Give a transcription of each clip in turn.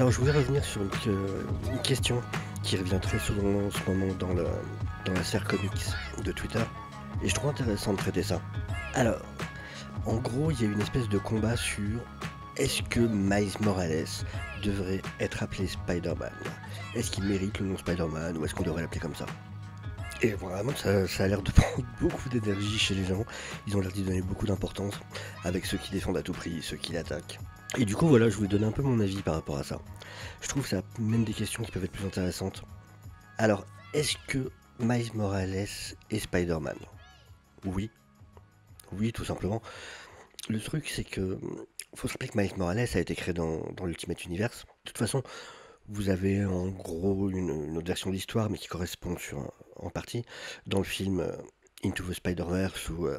Alors, je voulais revenir sur une question qui revient très souvent en ce moment dans la sphère comics de Twitter, et je trouve intéressant de traiter ça. Alors, en gros, il y a une espèce de combat sur est-ce que Miles Morales devrait être appelé Spider-Man? Est-ce qu'il mérite le nom Spider-Man ou est-ce qu'on devrait l'appeler comme ça? Et vraiment, ça a l'air de prendre beaucoup d'énergie chez les gens. Ils ont l'air d'y donner beaucoup d'importance, avec ceux qui défendent à tout prix, ceux qui l'attaquent. Et du coup, voilà, je voulais donner un peu mon avis par rapport à ça. Je trouve que ça mène des questions qui peuvent être plus intéressantes. Alors, est-ce que Miles Morales est Spider-Man? Oui. Oui, tout simplement. Le truc, c'est que faut se rappeler que Miles Morales a été créé dans l'Ultimate Universe. De toute façon, vous avez en gros une autre version de l'histoire, mais qui correspond en partie dans le film Into the Spider-Verse, ou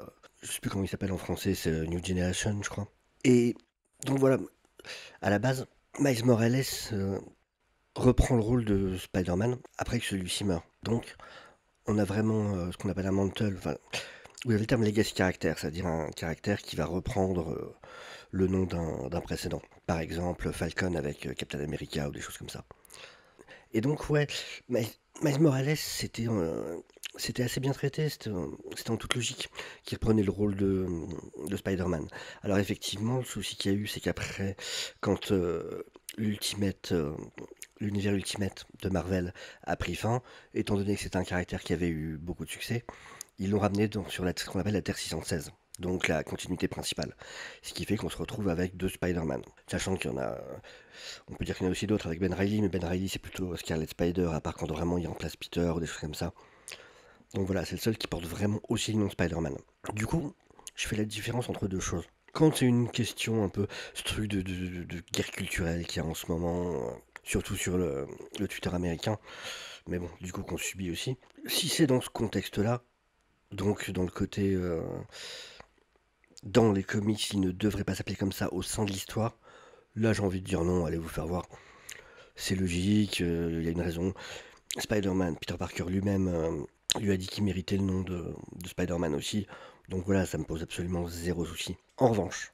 je sais plus comment il s'appelle en français, c'est New Generation, je crois. Et donc voilà, à la base, Miles Morales reprend le rôle de Spider-Man après que celui-ci meurt. Donc, on a vraiment ce qu'on appelle un mantle. Enfin, vous avez le terme legacy character, c'est-à-dire un caractère qui va reprendre le nom d'un précédent. Par exemple, Falcon avec Captain America ou des choses comme ça. Et donc, ouais, Miles Morales, c'était assez bien traité, c'était en toute logique, qui reprenait le rôle de Spider-Man. Alors effectivement, le souci qu'il y a eu, c'est qu'après, quand l'Ultimate, l'univers Ultimate de Marvel a pris fin, étant donné que c'était un caractère qui avait eu beaucoup de succès, ils l'ont ramené sur ce qu'on appelle la Terre 616, donc la continuité principale. Ce qui fait qu'on se retrouve avec deux Spider-Man. Sachant qu'il y en a, on peut dire qu'il y en a aussi d'autres avec Ben Reilly, mais Ben Reilly c'est plutôt Scarlet Spider, à part quand vraiment il remplace Peter ou des choses comme ça. Donc voilà, c'est le seul qui porte vraiment aussi le nom Spider-Man. Du coup, je fais la différence entre deux choses. Quand c'est une question un peu, ce truc de guerre culturelle qu'il y a en ce moment, surtout sur le Twitter américain, mais bon, du coup qu'on subit aussi. Si c'est dans ce contexte-là, donc dans le côté, dans les comics, il ne devrait pas s'appeler comme ça au sein de l'histoire, là j'ai envie de dire non, allez vous faire voir. C'est logique, il y a une raison. Spider-Man, Peter Parker lui-même lui a dit qu'il méritait le nom de Spider-Man aussi. Donc voilà, ça me pose absolument zéro souci. En revanche,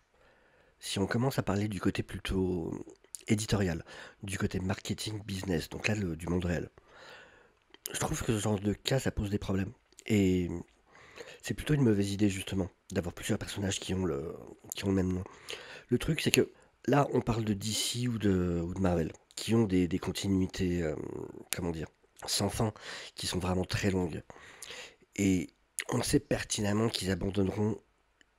si on commence à parler du côté plutôt éditorial, du côté marketing business, donc là du monde réel, je trouve que ce genre de cas, ça pose des problèmes. Et c'est plutôt une mauvaise idée justement, d'avoir plusieurs personnages qui ont le même nom. Le truc, c'est que là, on parle de DC ou de Marvel, qui ont des continuités, comment dire, sans fin, qui sont vraiment très longues. Et on sait pertinemment qu'ils abandonneront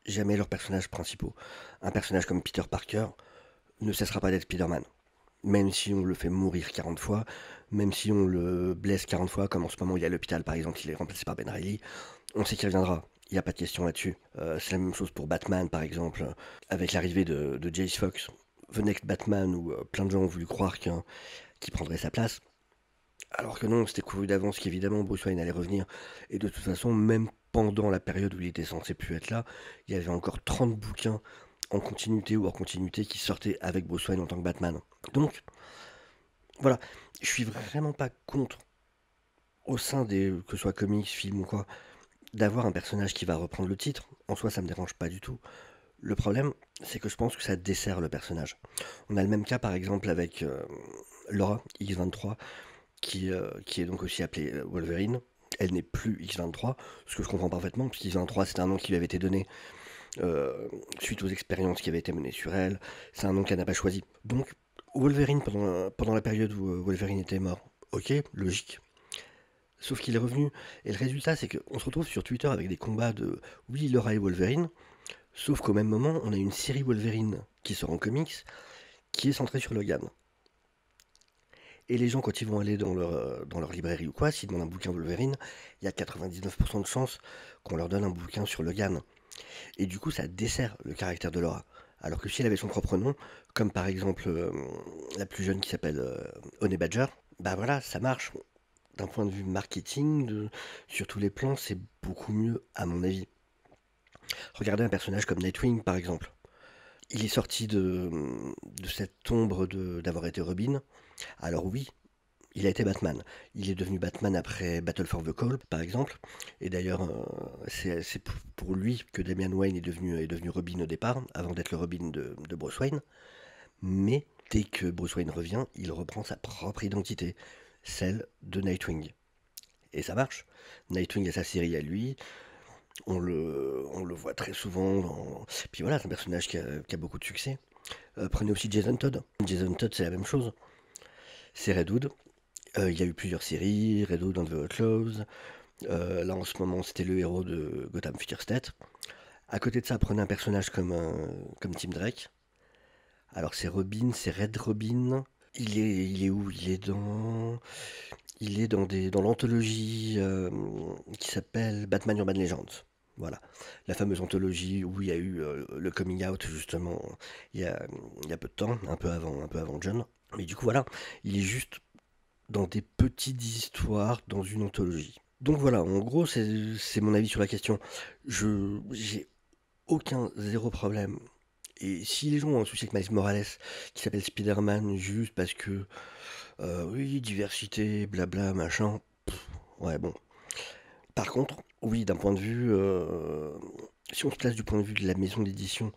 jamais leurs personnages principaux. Un personnage comme Peter Parker ne cessera pas d'être Spider-Man. Même si on le fait mourir 40 fois, même si on le blesse 40 fois, comme en ce moment il est à l'hôpital par exemple, il est remplacé par Ben Reilly, on sait qu'il reviendra. Il n'y a pas de question là-dessus. C'est la même chose pour Batman par exemple, avec l'arrivée de Jace Fox. The Next Batman, où plein de gens ont voulu croire qu'il prendrait sa place. Alors que non, c'était couru d'avance qu'évidemment Bruce Wayne allait revenir. Et de toute façon, même pendant la période où il était censé plus être là, il y avait encore 30 bouquins en continuité ou hors continuité qui sortaient avec Bruce Wayne en tant que Batman. Donc, voilà, je suis vraiment pas contre, au sein que ce soit comics, films ou quoi, d'avoir un personnage qui va reprendre le titre. En soi, ça me dérange pas du tout. Le problème, c'est que je pense que ça dessert le personnage. On a le même cas par exemple avec Laura, X23, qui est donc aussi appelée Wolverine. Elle n'est plus X23, ce que je comprends parfaitement, puisque X23 c'est un nom qui lui avait été donné suite aux expériences qui avaient été menées sur elle. C'est un nom qu'elle n'a pas choisi. Donc Wolverine pendant la période où Wolverine était mort, ok, logique. Sauf qu'il est revenu, et le résultat c'est qu'on se retrouve sur Twitter avec des combats de oui, Laura et Wolverine, sauf qu'au même moment on a une série Wolverine qui sort en comics, qui est centrée sur Logan. Et les gens, quand ils vont aller dans leur librairie ou quoi, s'ils demandent un bouquin Wolverine, il y a 99% de chances qu'on leur donne un bouquin sur Logan. Et du coup, ça dessert le caractère de Laura. Alors que si elle avait son propre nom, comme par exemple la plus jeune qui s'appelle Honey Badger, bah voilà, ça marche. D'un point de vue marketing, sur tous les plans, c'est beaucoup mieux à mon avis. Regardez un personnage comme Nightwing par exemple. Il est sorti de cette ombre d'avoir été Robin. Alors oui, il a été Batman. Il est devenu Batman après Battle for the Call, par exemple. Et d'ailleurs, c'est pour lui que Damian Wayne est devenu Robin au départ, avant d'être le Robin de Bruce Wayne. Mais dès que Bruce Wayne revient, il reprend sa propre identité, celle de Nightwing. Et ça marche. Nightwing a sa série à lui, on le voit très souvent Puis voilà, c'est un personnage qui a beaucoup de succès. Prenez aussi Jason Todd. Jason Todd, c'est la même chose. C'est Red Hood. Il y a eu plusieurs séries, Red Hood and the Outlaws. Là, en ce moment, c'était le héros de Gotham Future State. À côté de ça, prenez un personnage comme Tim Drake. Alors, c'est Robin, c'est Red Robin. Il est où? Il est dans l'anthologie qui s'appelle Batman Urban Legends. Voilà, la fameuse anthologie où il y a eu le coming out justement il y a peu de temps, un peu avant John. Mais du coup voilà, il est juste dans des petites histoires dans une anthologie. Donc voilà, en gros c'est mon avis sur la question. J'ai aucun zéro problème. Et si les gens ont un souci avec Miles Morales qui s'appelle Spider-Man juste parce que oui, diversité, blabla, machin. Ouais, bon. Par contre, oui, d'un point de vue. Si on se place du point de vue de la maison d'édition,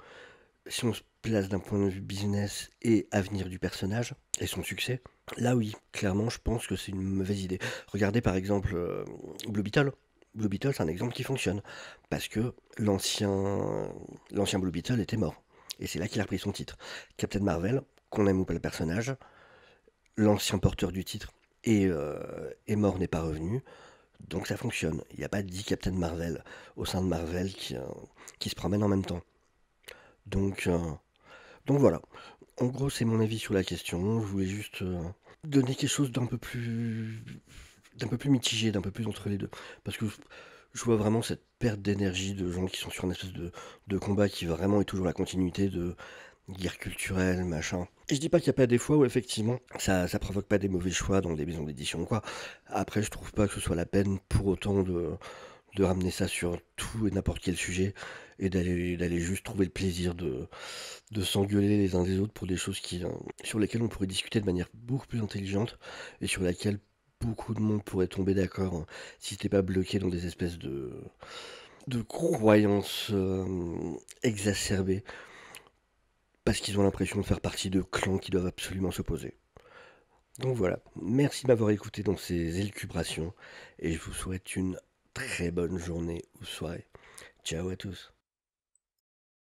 si on se place d'un point de vue business et avenir du personnage et son succès, là oui, clairement, je pense que c'est une mauvaise idée. Regardez par exemple Blue Beetle. Blue Beetle, c'est un exemple qui fonctionne. Parce que l'ancien Blue Beetle était mort. Et c'est là qu'il a repris son titre. Captain Marvel, qu'on aime ou pas le personnage, l'ancien porteur du titre est mort, n'est pas revenu. Donc ça fonctionne. Il n'y a pas 10 Captain Marvel au sein de Marvel qui se promènent en même temps. Donc, euh, donc voilà. En gros, c'est mon avis sur la question. Je voulais juste donner quelque chose d'un peu plus mitigé, d'un peu plus entre les deux. Parce que je vois vraiment cette perte d'énergie de gens qui sont sur une espèce de combat qui vraiment est toujours la continuité de guerre culturelle, machin. Et je dis pas qu'il n'y a pas des fois où effectivement ça provoque pas des mauvais choix dans des maisons d'édition ou quoi. Après, je trouve pas que ce soit la peine pour autant de ramener ça sur tout et n'importe quel sujet et d'aller juste trouver le plaisir de s'engueuler les uns des autres pour des choses sur lesquelles on pourrait discuter de manière beaucoup plus intelligente et sur lesquelles beaucoup de monde pourrait tomber d'accord si c'était pas bloqué dans des espèces de croyances exacerbées parce qu'ils ont l'impression de faire partie de clans qui doivent absolument s'opposer. Donc voilà, merci de m'avoir écouté dans ces élucubrations et je vous souhaite une très bonne journée ou soirée. Ciao à tous.